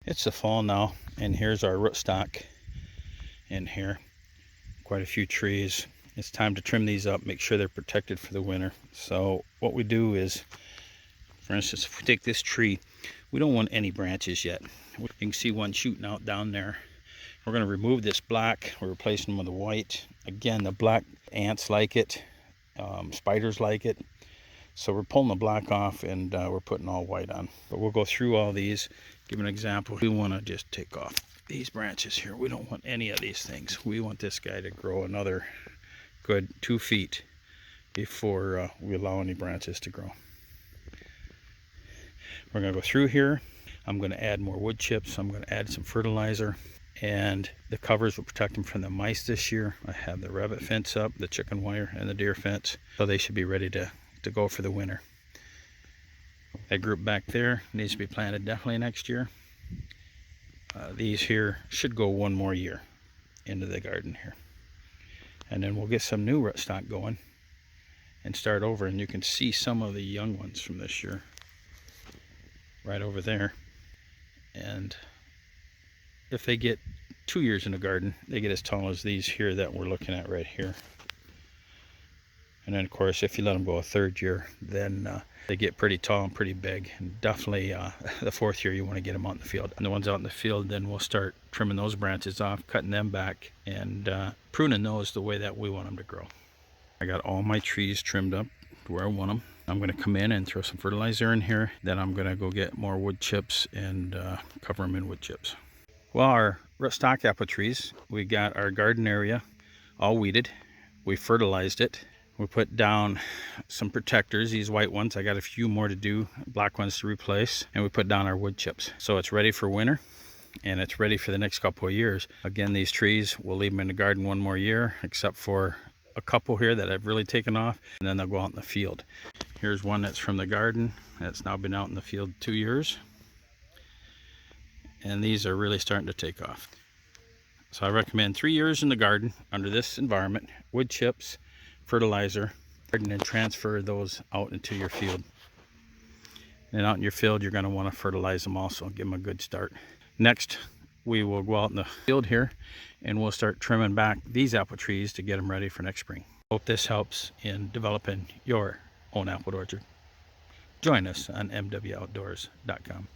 It's the fall now, and here's our rootstock in here. Quite a few trees. It's time to trim these up, make sure they're protected for the winter. So what we do is, for instance, if we take this tree, we don't want any branches yet. You can see one shooting out down there. We're going to remove this black. We're replacing them with a white. Again, the black, ants like it, spiders like it. So we're pulling the black off, and we're putting all white on. But we'll go through all these. Give an example. We want to just take off these branches here. We don't want any of these things. We want this guy to grow another good 2 feet before we allow any branches to grow. We're going to go through here. I'm going to add more wood chips. I'm going to add some fertilizer, and the covers will protect them from the mice this year. I have the rabbit fence up, the chicken wire, and the deer fence, so they should be ready to go for the winter. That group back there needs to be planted definitely next year. These here should go one more year into the garden here, and then we'll get some new rootstock going and start over. And you can see some of the young ones from this year right over there. And if they get 2 years in the garden, they get as tall as these here that we're looking at right here. And then of course, if you let them go a 3rd year, then they get pretty tall and pretty big. And definitely the 4th year, you want to get them out in the field. And the ones out in the field, then we'll start trimming those branches off, cutting them back, and pruning those the way that we want them to grow. I got all my trees trimmed up to where I want them. I'm going to come in and throw some fertilizer in here. Then I'm going to go get more wood chips and cover them in wood chips. Well, our rootstock apple trees, we got our garden area all weeded. We fertilized it. We put down some protectors, these white ones. I got a few more to do, black ones to replace. And we put down our wood chips. So it's ready for winter, and it's ready for the next couple of years. Again, these trees, we'll leave them in the garden one more year, except for a couple here that I've really taken off, and then they'll go out in the field. Here's one that's from the garden that's now been out in the field 2 years. And these are really starting to take off. So I recommend 3 years in the garden under this environment, wood chips, fertilizer, and then transfer those out into your field. And out in your field, you're going to want to fertilize them also, give them a good start. Next, we will go out in the field here, and we'll start trimming back these apple trees to get them ready for next spring. Hope this helps in developing your own apple orchard. Join us on mwoutdoors.com.